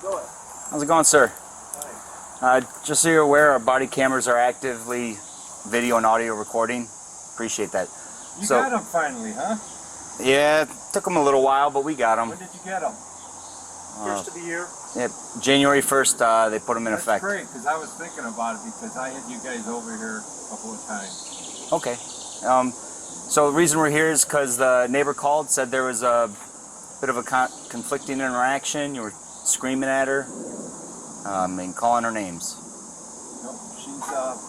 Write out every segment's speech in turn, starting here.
Go ahead. How's it going, sir? Hi. Just so you're aware, our body cameras are actively video and audio recording. Appreciate that. You got them finally, huh? Yeah, it took them a little while, but we got them. When did you get them? First of the year? Yeah, January 1st, they put them in effect. That's great, because I was thinking about it, because I had you guys over here a couple of times. Okay. So the reason we're here is because the neighbor called, said there was a bit of a conflicting interaction. You were screaming at her and calling her names. No, she's,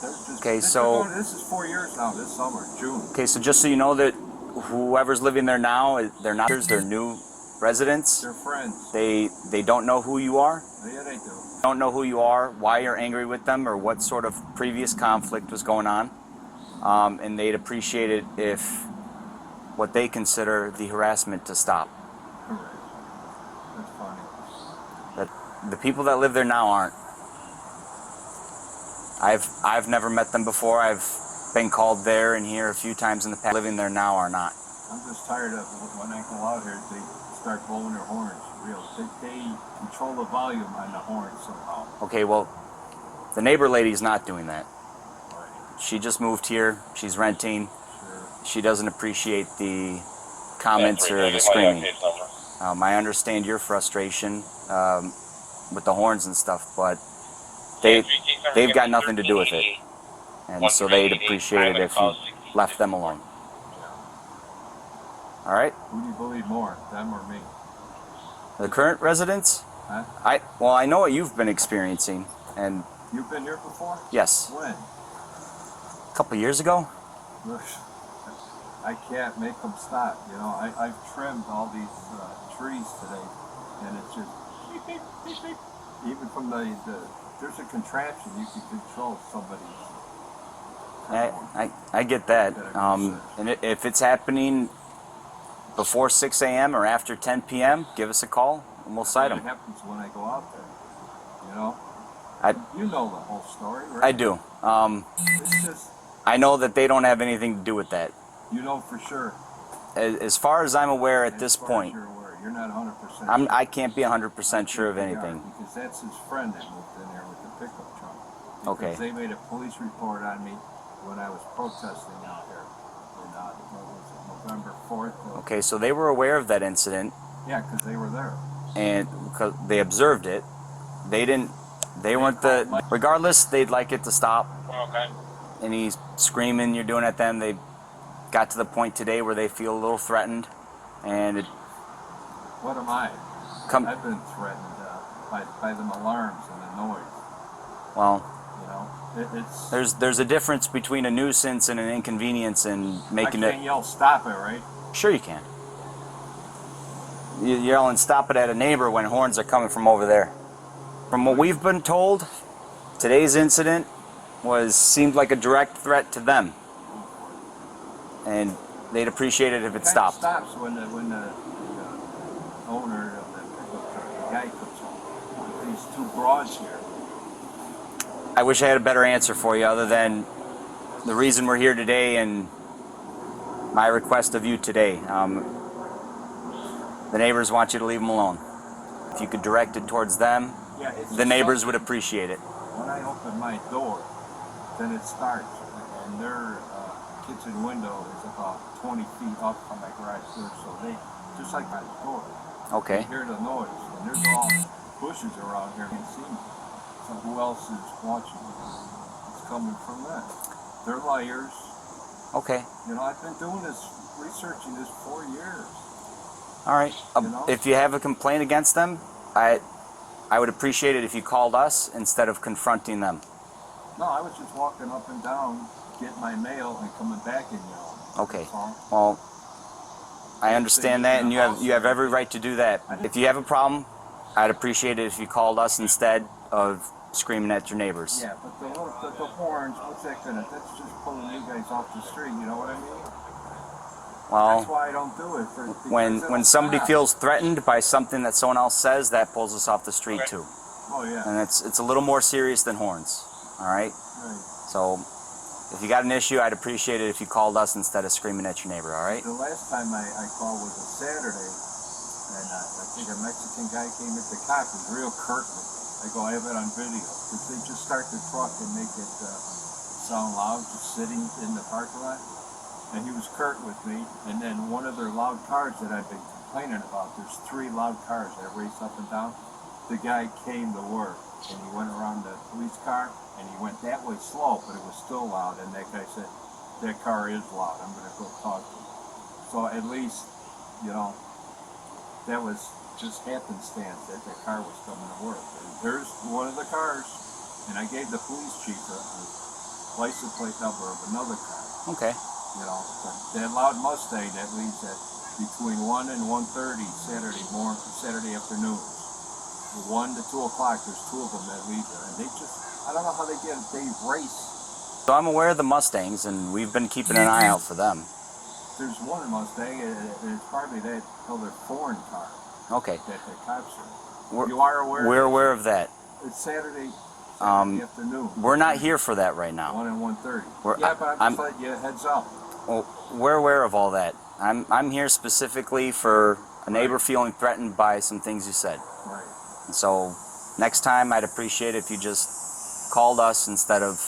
they're just... Okay, so... This is 4 years now, this summer, June. Okay, so just so you know that whoever's living there now, they're not they're new residents. They're friends. They don't know who you are. Yeah, they do. Don't know who you are, why you're angry with them, or what sort of previous conflict was going on. And they'd appreciate it if what they consider the harassment to stop. Correct. That's funny. That the people that live there now aren't. I've never met them before. I've been called there and here a few times in the past. Living there now are not. I'm just tired of when I go out here, they start blowing their horns. They control the volume on the horns somehow. Okay, well, the neighbor lady's not doing that. Right. She just moved here. She's renting. Sure. She doesn't appreciate the comments or the screaming. I understand your frustration with the horns and stuff, but they've got nothing to do with it. And so they'd appreciate it if you left them alone. All right? Who do you believe more, them or me? The current residents? Huh? I know what you've been experiencing, and You've been here before? yes, When? a couple years ago. I can't make them stop. You know, I've trimmed all these trees today, and it's just beep, beep, beep, beep. Even from there's a contraption you can control somebody's. I get that. And if it's happening before 6 a.m. or after 10 p.m., give us a call and we'll cite them. It happens when I go out there. You know. You know the whole story, right? I do. It's just. I know that they don't have anything to do with that. You know for sure. As far as I'm aware at this point, you're not 100%. I can't be 100% sure of anything. Because that's his friend that moved in there with the pickup truck. Okay. Because they made a police report on me when I was protesting out there in November 4th. Okay, so they were aware of that incident. Yeah, because they were there. And because they observed it, they weren't the. Regardless, they'd like it to stop. Okay. Any screaming you're doing at them, they got to the point today where they feel a little threatened, and it. What am I? I've been threatened by them alarms and the noise. Well, you know, it's. There's a difference between a nuisance and an inconvenience and making I can't yell stop it, right? Sure you can. You're yelling stop it at a neighbor when horns are coming from over there. From what we've been told, today's incident seemed like a direct threat to them, and they'd appreciate it if it stopped. It stops when the owner of the guy comes home. These two broads here. I wish I had a better answer for you other than the reason we're here today and my request of you today. The neighbors want you to leave them alone. If you could direct it towards them, the neighbors would appreciate it. When I open my door, then it starts, and their kitchen window is about 20 feet up from my garage door, so they, just like my door, okay. They hear the noise, and there's all bushes around here, you can see me. So who else is watching? It's coming from them. They're liars. Okay. You know, I've been doing this, researching this 4 years. All right. You know? If you have a complaint against them, I would appreciate it if you called us instead of confronting them. No, I was just walking up and down, getting my mail, and coming back and yelling. Okay. Well, I understand that, and you have every right to do that. If you have a problem, I'd appreciate it if you called us instead of screaming at your neighbors. Yeah, but the horns, what's that gonna? That's just pulling you guys off the street. You know what I mean? Well, that's why I don't do it. When somebody feels threatened by something that someone else says, that pulls us off the street too. Oh yeah. And it's a little more serious than horns. All right. Right. So, if you got an issue, I'd appreciate it if you called us instead of screaming at your neighbor. All right. The last time I called was a Saturday, And I think a Mexican guy came at the cop, was real curt with me. I go, I have it on video. Because they just start the truck and make it sound loud, just sitting in the parking lot. And he was curt with me. And then one of their loud cars that I've been complaining about, there's 3 loud cars that race up and down. The guy came to work, and he went around the police car, and he went that way slow, but it was still loud. And that guy said, that car is loud, I'm going to go talk to him. So at least, you know, that was just happenstance that the car was coming to work. And there's one of the cars, and I gave the police chief a license plate number of another car. Okay. You know, but that loud Mustang that leaves at between 1 and 1:30 Saturday afternoon. 1 to 2 o'clock, there's 2 of them that leave there, and they just, I don't know how they get it, they race. So I'm aware of the Mustangs, and we've been keeping an eye out for them. There's one Mustang, and it's probably that other foreign car. Okay. That the cops are. You are aware? We're aware of that. It's Saturday afternoon. We're not here for that right now. 1 and 1:30. Yeah, but I'm just letting you heads up. Well, we're aware of all that. I'm here specifically for a neighbor feeling threatened by some things you said. Right. And so next time I'd appreciate it if you just called us instead of